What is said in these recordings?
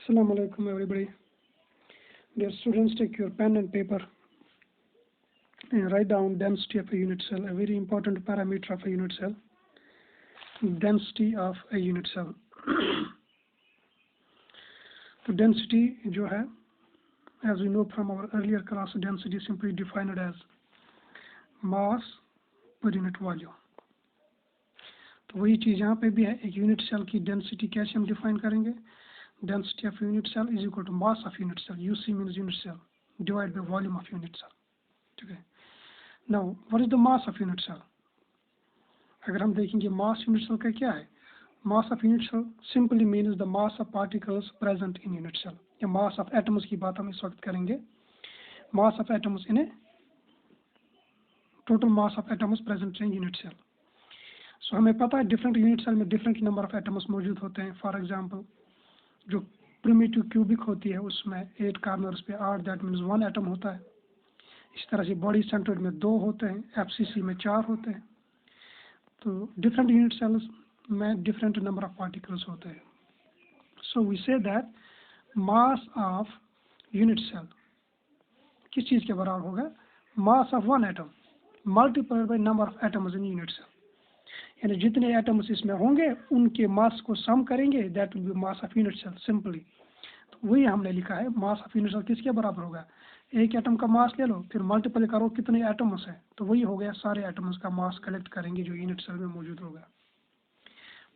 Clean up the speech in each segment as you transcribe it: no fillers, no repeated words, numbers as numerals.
Assalamu alaikum everybody. Dear students, take your pen and paper and write down density of a unit cell, a very important parameter of a unit cell. Density of a unit cell. So density जो है, as we know from our earlier class, density is simply defined as mass per unit volume. तो वही चीज़ यहाँ पे भी है, एक unit cell की डेंसिटी कैसे हम डिफाइन करेंगे. Density of unit cell is equal to mass of unit cell. UC means unit cell divided by volume of unit cell. Okay. Now, what is the mass of unit cell? अगर हम देखेंगे mass unit cell का क्या है? Mass of unit cell simply means the mass of particles present in unit cell. या mass of atoms की बात हम इस वक्त करेंगे. Mass of atoms in a total mass of atoms present in unit cell. So हमें पता है different unit cell में different number of atoms मौजूद होते हैं. For example, जो प्रिमिटिव क्यूबिक होती है उसमें 8 कार्नर्स पे 8, दैट मीन्स 1 एटम होता है. इस तरह से बॉडी सेंटर्ड में 2 होते हैं, एफसीसी में 4 होते हैं. तो डिफरेंट यूनिट सेल्स में डिफरेंट नंबर ऑफ पार्टिकल्स होते हैं. So we say that mass of unit cell किस चीज़ के बराबर होगा? Mass of 1 atom multiplied by number of atoms in unit cell. यानी जितने एटम्स इसमें होंगे उनके मास को सम करेंगे, that will be mass of unit cell simply. तो वही हमने लिखा है, मास ऑफ यूनिट सेल किसके बराबर होगा? एक एटम का मास ले लो, फिर मल्टीप्लाई करो कितने एटम्स हैं, तो वही हो गया सारे एटम्स का मास कलेक्ट करेंगे जो यूनिट सेल में मौजूद होगा.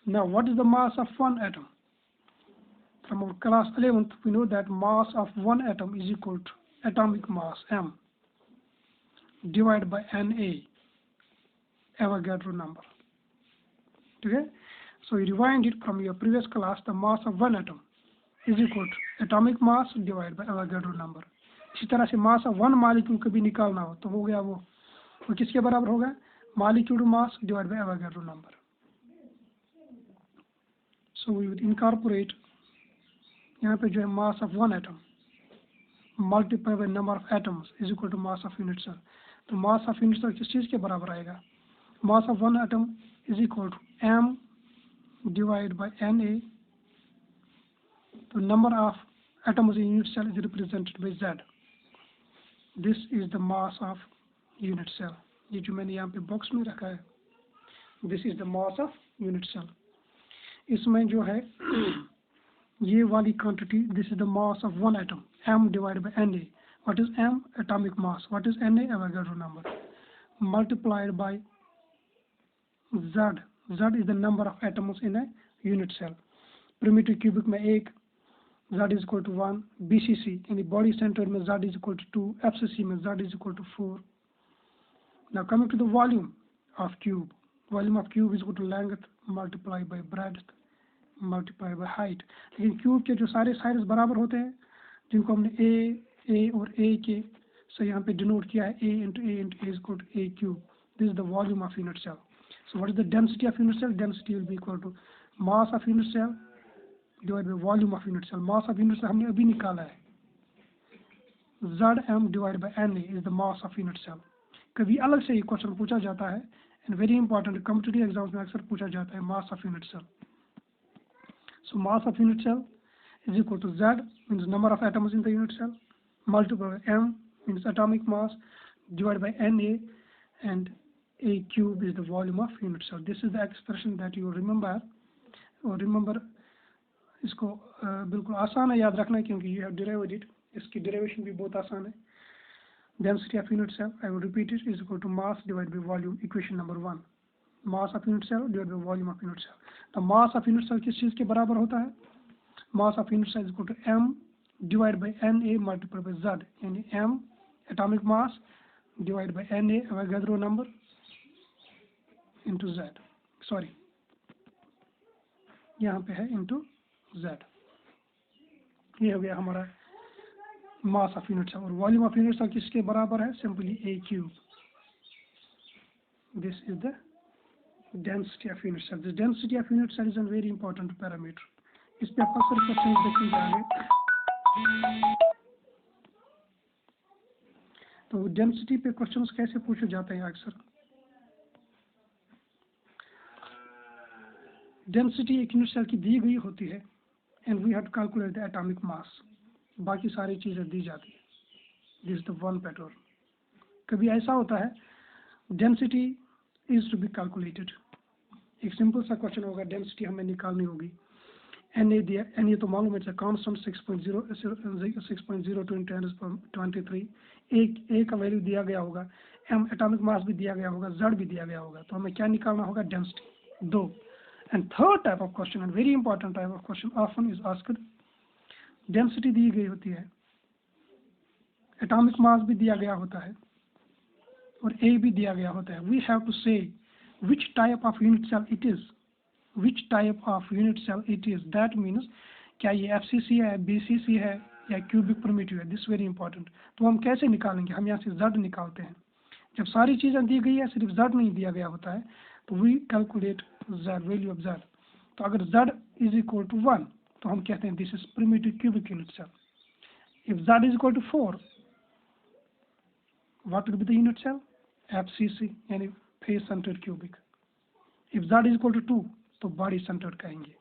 Now what is the mass of 1 atom? From our class 11th we know that mass of 1 atom is equal to atomic mass m divided by Na, Avogadro number. Okay, so you rewind it from your previous class. The mass of 1 atom is equal to atomic mass divided by Avogadro number. इसी तरह से मास of 1 molecule को भी निकालना हो तो हो गया वो किसके बराबर होगा? Molecule mass divide by Avogadro number. So we would incorporate यहाँ पे जो है mass of 1 atom multiply by number of atoms is equal to mass of unit cell. तो मास ऑफ यूनिट सेल किस चीज़ के बराबर आएगा? मास of 1 atom is equal to m divided by Na. The number of atoms in unit cell is represented by Z. This is the mass of unit cell. ये जो मैंने यहाँ पे बॉक्स में रखा है, this is the mass of unit cell. इसमें जो है ये वाली quantity, this is the mass of 1 atom, m divided by Na. What is m? Atomic mass. What is Na? Avogadro number. Multiplied by Z. Z is the number of atoms in a unit cell. Primitive cubic में 1, Z is equal to 1, BCC यानी body center में Z is equal to 2, FCC में Z is equal to 4. Now coming to the volume of cube. Volume of cube is equal to length multiplied by breadth multiplied by height. लेकिन cube के जो सारे sides बराबर होते हैं जिनको हमने A और A के से यहाँ पे डिनोट किया है, A into A is equal to A cube. This is the volume of unit cell. So what is the density of unit cell? Density will be equal to mass of unit cell divided by volume of unit cell. Mass of unit cell हमने अभी निकाला है. Zm divided by Na is the mass of unit cell. कभी अलग से ये question पूछा जाता है and very important competitive exams में अक्सर पूछा जाता है mass of unit cell. So mass of unit cell is equal to Z means number of atoms in the unit cell multiplied by m means atomic mass divided by Na and A cube is the volume of unit cell. This is the expression that you remember. और remember इसको बिल्कुल आसान है याद रखना क्योंकि you have derived it. इसकी derivation भी बहुत आसान है. Density of unit cell, I will repeat it, is equal to mass divided by volume. Equation number 1. Mass of unit cell divided by volume of unit cell. The mass of unit cell किस चीज़ के बराबर होता है? Mass of unit cell is equal to m divided by Na multiplied by Z. यानी m atomic mass divided by Na Avogadro number into Z. Sorry, यहाँ पे है into Z. ये हो गया हमारा मास ऑफ यूनिट सेल. और volume of unit cell किसके बराबर है? Simply A cube. This is the density of unit cell. This density of unit cell is an very important parameter. इस पे आप अक्सर क्वेश्चन देखेंगे आगे. तो डेंसिटी पे क्वेश्चंस कैसे पूछे जाते हैं अक्सर? डेंसिटी एक यूनिट सेल की दी गई होती है and we have to calculate the atomic mass. बाकी सारी चीज़ें दी जाती है। This is the one pattern. कभी ऐसा होता है density is to be calculated, एक सिंपल सा क्वेश्चन होगा, डेंसिटी हमें निकालनी होगी, एन ए दिया, एन ए तो मालूम है कांस्टेंट 6.02 × 10⁻23, ए का वैल्यू दिया गया होगा, एम एटॉमिक मास भी दिया गया होगा, जेड भी दिया गया होगा, तो हमें क्या निकालना होगा, डेंसिटी। दो। And third type of question and very important type of question often is asked, density दी गई होती है, एटॉमिक मास भी दिया गया होता है और ए भी दिया गया होता है। वी हैव टू से which type of unit cell it is, which type of unit cell it is, that means क्या ये FCC है, BCC है या क्यूबिक प्रिमिटिव है, दिस वेरी इंपॉर्टेंट। तो हम कैसे निकालेंगे, हम यहाँ से Z निकालते हैं। जब सारी चीज़ें दी गई है, सिर्फ Z नहीं दिया गया होता है, तो we calculate Z, value of Z। तो अगर Z इज इक्वल टू 1 तो हम कहते हैं this is primitive cubic unit cell. If Z is equal to 4 what will be the unit cell, FCC यानी face centred cubic. If Z is equal to 2 तो body centred कहेंगे।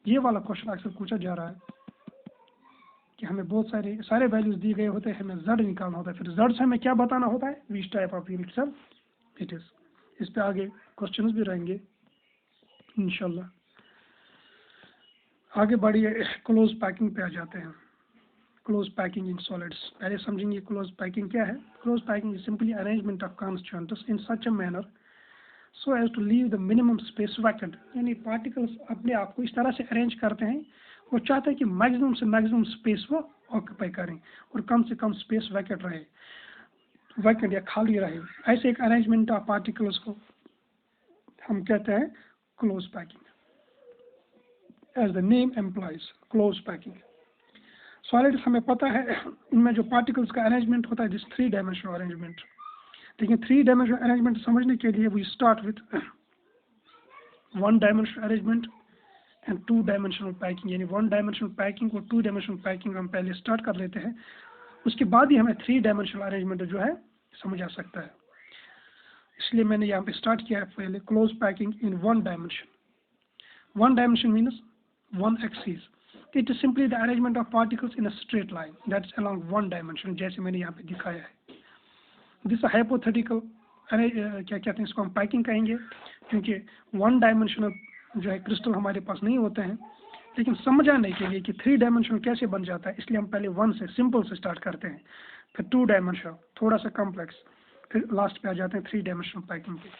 ये वाला question अक्सर पूछा जा रहा है कि हमें बहुत सारे वैल्यूज दिए गए होते हैं, हमें Z निकालना होता है, फिर Z से हमें क्या बताना होता है, which type of unit cell it is. इस पे आगे क्वेश्चंस भी रहेंगे इंशाल्लाह। आगे बढ़िए, क्लोज पैकिंग पे आ जाते हैं। क्लोज पैकिंग इन सॉलिड्स, पहले समझेंगे क्लोज पैकिंग क्या है। Close packing is simply arrangement of constituents in such a manner so as to leave the minimum space vacant, यानी पार्टिकल्स अपने आप को इस तरह से अरेंज करते हैं, वो चाहते हैं कि मैक्सिमम से मैक्सिमम स्पेस वो ऑक्यूपाई करें और कम से कम स्पेस वैकेंट रहे, वैकेंट या खाली रहे। ऐसे एक अरेंजमेंट ऑफ पार्टिकल्स को हम कहते हैं close packing, as the name employs close packing. Solids हमें पता है इनमें जो पार्टिकल्स का अरेंजमेंट होता है दिस 3 डायमेंशनल अरेंजमेंट। लेकिन 3 डायमेंशनल अरेंजमेंट समझने के लिए we start with 1 dimensional arrangement and 2 dimensional packing, यानी 1 डायमेंशनल पैकिंग और 2 डायमेंशनल पैकिंग हम पहले स्टार्ट कर लेते हैं, उसके बाद ही हमें 3 डायमेंशनल अरेंजमेंट जो है समझ आ सकता है। इसलिए मैंने यहाँ पे स्टार्ट किया है पहले close packing in 1 dimension. 1 dimension means 1 axis, it is simply the arrangement of particles in a straight line that is along 1 dimension, जैसे मैंने यहाँ पे दिखाया है। दिस हाइपोथेटिकल क्या कहते हैं इसको, हम पैकिंग कहेंगे, क्योंकि 1 डायमेंशनल जो है क्रिस्टल हमारे पास नहीं होते हैं। लेकिन समझ आने के लिए कि 3 डायमेंशनल कैसे बन जाता है, इसलिए हम पहले 1 से सिंपल से स्टार्ट करते हैं, फिर 2 डायमेंशनल थोड़ा सा कॉम्प्लेक्स, फिर लास्ट पे आ जाते हैं 3 डायमेंशनल पैकिंग पे।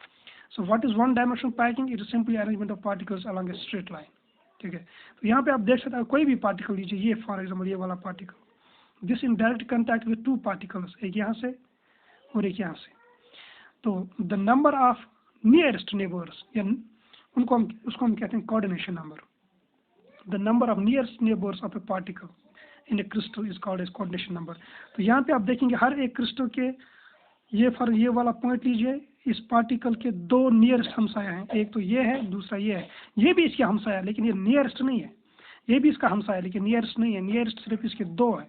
So what is 1 dimensional packing, it is simply arrangement of particles along a straight line. ठीक है, तो यहाँ पे आप देख सकते हैं कोई भी पार्टिकल लीजिए, ये फॉर एग्जाम्पल ये वाला particle, this in direct contact with 2 particles, एक यहाँ से और एक यहाँ से। तो the number of nearest neighbours, या उसको हम कहते हैं coordination number. The number of nearest neighbours of a particle in a crystal is called as coordination number. तो यहाँ पे आप देखेंगे हर एक क्रिस्टल के ये वाला पॉइंट लीजिए, इस पार्टिकल के 2 नियरेस्ट हमसाया हैं, एक तो ये है, दूसरा ये है, ये भी इसके हमसाया है लेकिन ये नियरेस्ट नहीं है, ये भी इसका हमसाया है लेकिन नियरेस्ट नहीं है, नियरेस्ट सिर्फ इसके 2 है,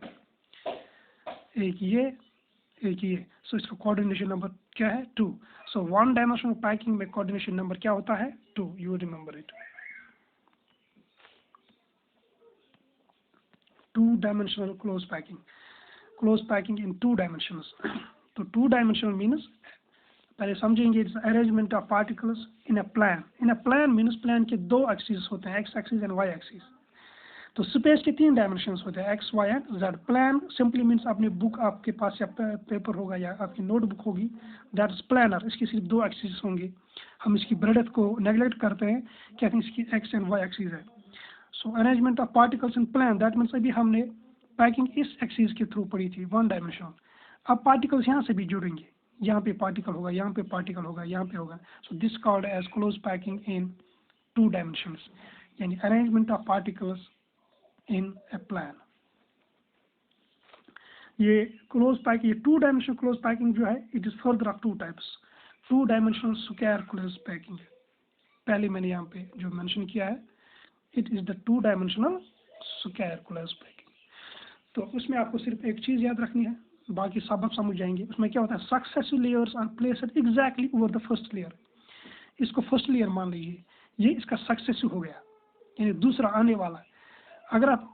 एक ये। सो इसका कोऑर्डिनेशन नंबर क्या है, 2। सो 1 डायमेंशनल पैकिंग में कोऑर्डिनेशन नंबर क्या होता है, 2। You remember it. 2 dimensional close packing in 2 dimensions. तो 2 डायमेंशनल मीन्स पहले समझेंगे, it's arrangement of particles in a plan. In a plan means plan के 2 एक्सिस होते हैं, X axis and Y axis. तो स्पेस के 3 डायमेंशंस होते हैं, X, Y and Z. Plan simply means अपनी बुक आपके पास या पेपर होगा या आपकी नोटबुक होगी, दैट इज प्लानर, इसकी सिर्फ 2 एक्सिस होंगे। हम इसकी ब्रेडथ को नेग्लेक्ट करते हैं, कहते हैं इसकी एक्स एंड वाई एक्सिस है। So arrangement of particles in plane, that means अभी हमने पैकिंग इस एक्सिस के थ्रू पढ़ी थी, 1 डायमेंशनल। अब पार्टिकल्स यहाँ से भी जुड़ेंगे, यहाँ पे पार्टिकल होगा, यहाँ पे पार्टिकल होगा, यहाँ पे होगा। So this called as close packing in 2 dimensions, यानी arrangement of particles in a plane. ये क्लोज पैकिंग, ये 2 डायमेंशनल क्लोज पैकिंग जो है, it is further of 2 types. 2 dimensional square close packing, पहले मैंने यहाँ पे जो मेंशन किया है, it is the 2 dimensional square close packing. तो उसमें आपको सिर्फ एक चीज याद रखनी है, बाकी सब आप समझ जाएंगे। उसमें क्या होता है, successive layers are placed exactly over the first layer. इसको फर्स्ट लेयर मान लीजिए, ये इसका सक्सेसिव हो गया, यानी दूसरा आने वाला। अगर आप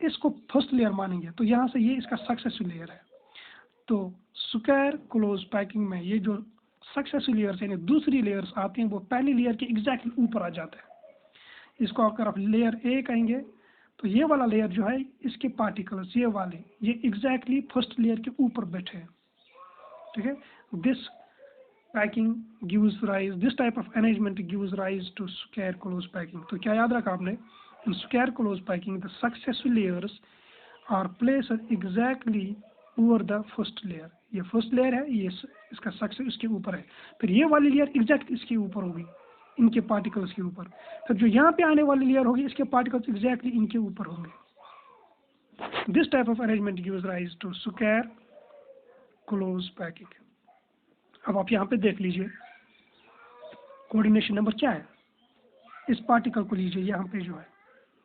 इसको फर्स्ट लेयर मानेंगे तो यहाँ से ये इसका सक्सेसिव लेयर है। तो स्क्वायर क्लोज पैकिंग में ये जो सक्सेसिव लेयर्स यानी दूसरी लेयर्स आती हैं वो पहली लेयर के एग्जैक्टली ऊपर आ जाते हैं। इसको अगर आप लेयर ए कहेंगे तो ये वाला लेयर जो है इसके पार्टिकल्स ये वाले ये एग्जैक्टली फर्स्ट लेयर के ऊपर बैठे हैं, ठीक है। This packing gives rise, this type of arrangement gives rise to square close packing. तो क्या याद रखा आपने, in square close packing the successive layers are placed exactly over the first layer. ये फर्स्ट लेयर है, ये इसका सक्सेस इसके ऊपर है, फिर ये वाली लेयर एग्जैक्ट इसके ऊपर होगी, इनके पार्टिकल्स के ऊपर, फिर जो यहाँ पे आने वाली लेयर होगी इसके पार्टिकल्स एग्जैक्टली इनके ऊपर होंगे। This type of arrangement gives rise to square close packing. अब आप यहाँ पे देख लीजिए कोऑर्डिनेशन नंबर क्या है। इस पार्टिकल को लीजिए यहाँ पे जो है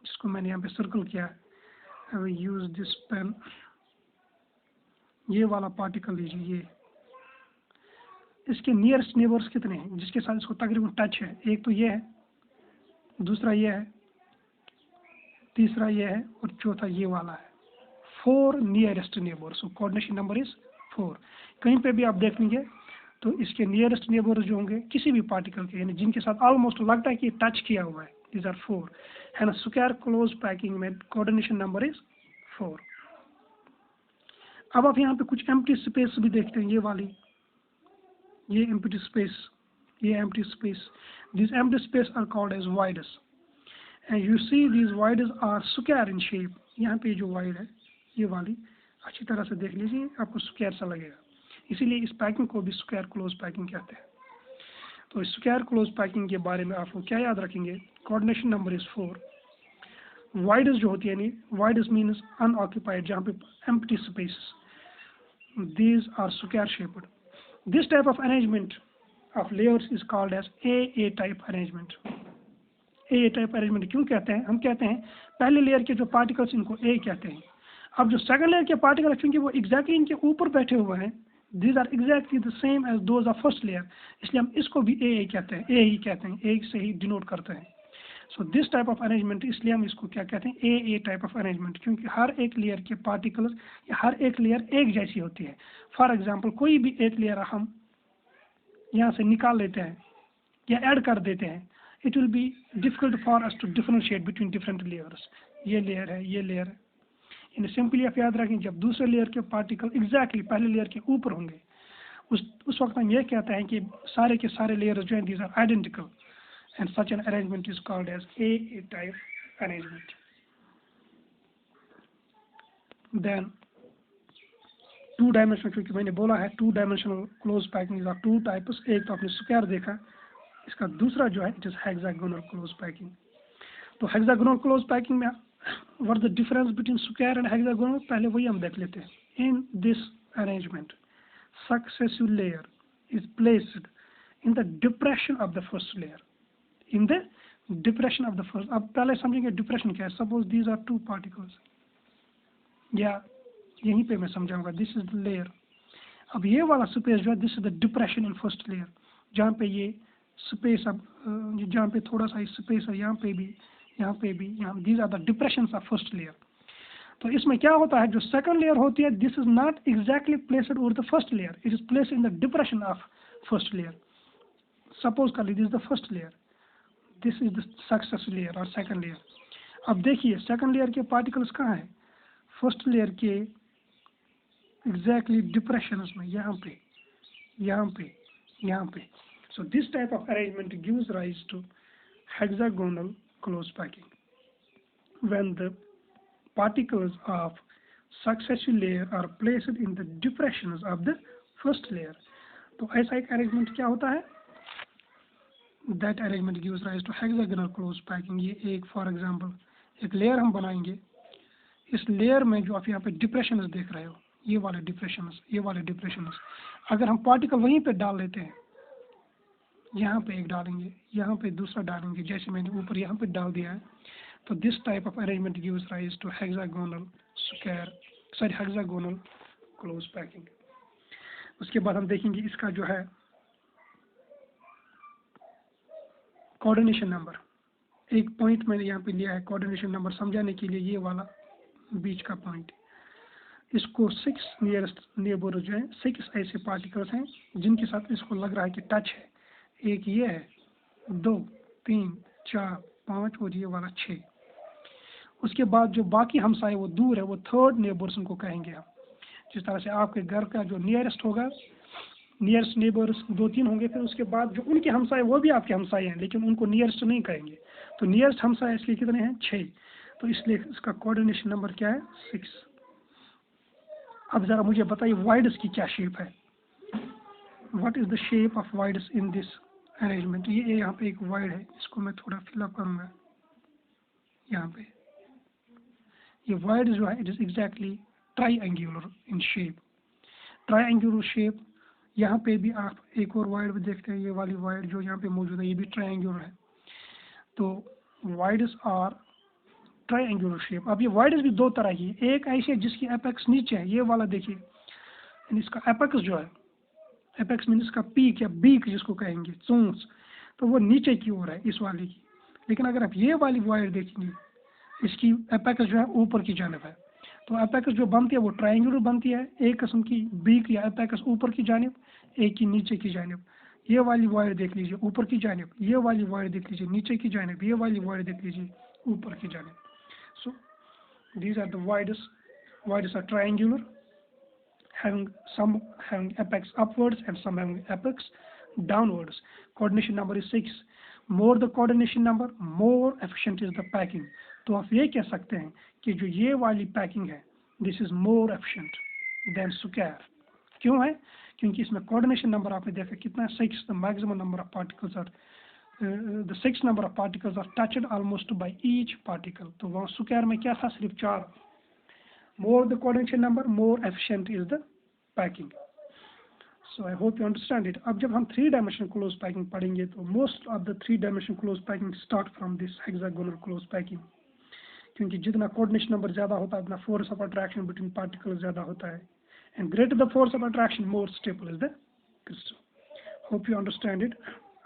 जिसको मैंने यहाँ पे सर्कल किया है, I will use this pen. ये वाला पार्टिकल लीजिए, ये इसके नियरेस्ट नेबर्स कितने हैं जिसके साथ इसको तकरीबन टच है, एक तो ये है, दूसरा ये है, तीसरा ये है और चौथा ये वाला है। 4 nearest neighbours, coordination number is 4। कहीं पे भी आप देख लेंगे तो इसके नियरेस्ट नेबर्स जो होंगे किसी भी पार्टिकल के यानी जिनके साथ ऑलमोस्ट लगता है कि टच किया हुआ है, दीज आर 4 है ना। स्क्वायर क्लोज पैकिंग में कोऑर्डिनेशन नंबर इज 4। अब आप यहाँ पे कुछ एम्प्टी स्पेस भी देखते हैं, ये वाली ये एम्प्टी स्पेस, ये empty space, this empty space are called as voids and you see these voids are square in shape. यहाँ पे जो वाइड है ये वाली अच्छी तरह से देख लीजिए, आपको स्क्वायर सा लगेगा, इसीलिए इस पैकिंग को भी स्क्वायर क्लोज पैकिंग कहते हैं। तो स्क्वायर क्लोज पैकिंग के बारे में आपको क्या याद रखेंगे, कोऑर्डिनेशन नंबर इज 4। वाइड्स जो होती है यानी वाइड्स मीन्स अनऑक्यूपाइड, जहाँ पे empty space, these are square shaped. This type of arrangement of layers is called as AA type arrangement. AA type arrangement क्यों कहते हैं, हम कहते हैं पहले लेयर के जो पार्टिकल्स इनको A कहते हैं। अब जो सेकंड लेयर के पार्टिकल क्योंकि वो एग्जैक्टली इनके ऊपर बैठे हुए हैं, these are exactly the same as those of first layer, इसलिए हम इसको भी AA कहते हैं, A ही कहते हैं, A से ही डिनोट करते हैं। सो दिस टाइप ऑफ अरेंजमेंट, इसलिए हम इसको क्या कहते हैं, ए टाइप ऑफ अरेंजमेंट, क्योंकि हर एक लेयर के पार्टिकल्स या हर एक लेयर एक जैसी होती है। फॉर एग्जांपल कोई भी एक लेयर हम यहाँ से निकाल लेते हैं या ऐड कर देते हैं, it will be difficult for us to differentiate between different layers. ये लेयर है, ये लेयर है, यानी सिंपली आप याद रखें जब दूसरे लेयर के पार्टिकल एग्जैक्टली पहले लेयर के ऊपर होंगे उस वक्त हम ये कहते हैं कि सारे के सारे लेयर्स जो हैं these are identical and such an arrangement is called as AA type arrangement. Then two dimensional, क्योंकि मैंने बोला है two dimensional close packing of two types, एक तो आपने स्क्वायर देखा, इसका दूसरा जो है it is hexagonal close packing. तो हेक्सागोनल क्लोज पैकिंग में what the difference between square and hexagonal, पहले वही हम देख लेते हैं। In this arrangement successive layer is placed in the depression of the first layer, in the depression of the first. अब पहले समझेंगे डिप्रेशन क्या है। सपोज दीज आर 2 पार्टिकल्स, या यहीं पे मैं समझाऊंगा, दिस इज द लेयर। अब ये वाला स्पेस जो है this is the depression in first layer, जहाँ पे ये स्पेस, अब जहाँ पे थोड़ा सा स्पेस है, यहाँ पे भी, यहाँ पे भी, यहाँ, these are the depression of first layer. तो इसमें क्या होता है, जो सेकंड लेयर होती है this is not exactly placed over the first layer, it is placed in the depression of first layer. Suppose कर लीजिए this is the first layer, this is the successive layer और second layer. अब देखिए second layer के particles कहाँ हैं, first layer के exactly depression में, यहाँ पे, यहाँ पे, यहाँ पे। So this type of arrangement gives rise to hexagonal close packing when the particles of successive layer are placed in the depressions of the first layer। तो ऐसा एक अरेंजमेंट क्या होता है, that arrangement gives rise to hexagonal close packing। ये एक for example एक layer हम बनाएंगे, इस लेयर में जो आप यहाँ पे डिप्रेशंस देख रहे हो, ये वाले डिप्रेशंस, ये वाले डिप्रेशंस, अगर हम पार्टिकल वहीं पे डाल लेते हैं, यहाँ पे एक डालेंगे, यहाँ पे दूसरा डालेंगे, जैसे मैंने ऊपर यहाँ पे डाल दिया है, तो this type of arrangement gives rise to hexagonal hexagonal close packing. उसके बाद हम देखेंगे इसका जो है कोऑर्डिनेशन नंबर, एक पॉइंट मैंने यहाँ पे लिया है कोऑर्डिनेशन नंबर समझाने के लिए, ये वाला बीच का पॉइंट। इसको 6 नियरेस्ट नेबर जो है 6 ऐसे पार्टिकल्स हैं जिनके साथ इसको लग रहा है कि टच है। एक ये है, 2, 3, 4, 5 और ये वाला 6। उसके बाद जो बाकी हमसाए वो दूर है, वो थर्ड नेबर्स उनको कहेंगे हम। जिस तरह से आपके घर का जो नियरेस्ट होगा, नियरेस्ट नेबर्स 2-3 होंगे, फिर उसके बाद जो उनके हमसाए वो भी आपके हमसाए हैं, लेकिन उनको नियरेस्ट नहीं कहेंगे। तो नियरेस्ट हमसाए इसलिए कितने हैं? 6। तो इसलिए इसका कोऑर्डिनेशन नंबर क्या है? 6। अब ज़रा मुझे बताइए वाइड्स की क्या शेप है? What is the shape of wides in this arrangement? ये यहाँ पे एक वाइड है, इसको मैं थोड़ा फिलअप करूँगा यहाँ पे। ये वाइड जो है it is exactly triangular in shape. Triangular shape, यहाँ पे भी आप एक और वाइड भी देखते हैं, ये वाली वाइड जो यहाँ पे मौजूद है ये भी ट्राइएंगुलर है। तो वाइड्स आर ट्राइएंगुलर शेप। अब ये वाइड्स भी दो तरह की है, एक ऐसी है जिसकी एपेक्स नीचे है, ये वाला देखिए, इसका एपेक्स जो है, एपेक्स मीन इसका पीक या बीक जिसको कहेंगे, चोंच, तो वो नीचे की ओर है इस वाली की। लेकिन अगर आप ये वाली वाइड देखेंगे, इसकी एपेक्स जो है ऊपर की जानिब है। तो एपेक्स जो बनती है वो ट्रायंगुलर बनती है, एक किस्म की बीक या एपेक्स ऊपर की जानिब, एक की नीचे की जानिब। ये वाली वाइड देख लीजिए ऊपर की जानिब, ये वाली वाइड देख लीजिए नीचे की जानिब, ये वाली वाइड देख लीजिए ऊपर की जानिब। So these are the voids. Voids are triangular, some having apex upwards and some having apex downwards. Coordination number is 6. More the coordination number, more efficient is the packing. तो आप ये कह सकते हैं कि जो ये वाली पैकिंग है, this is more efficient than square. क्यों है? क्योंकि इसमें कोऑर्डिनेशन नंबर आपने देखा कितना है? 6. The maximum number of particles are the 6 number of particles are touched almost by each particle. तो वहाँ स्क्वायर में क्या था? सिर्फ 4। More the coordination number, more efficient is the packing. So I hope you understand it. अब जब हम 3-dimensional closed packing पढ़ेंगे तो most of the 3-dimensional closed packing start from this hexagonal closed packing. क्योंकि जितना coordination number ज़्यादा होता है उतना force of attraction between particles ज़्यादा होता है, and greater the force of attraction, more stable is the crystal. Hope you understand it.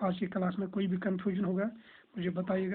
आज की क्लास में कोई भी confusion होगा मुझे बताइएगा।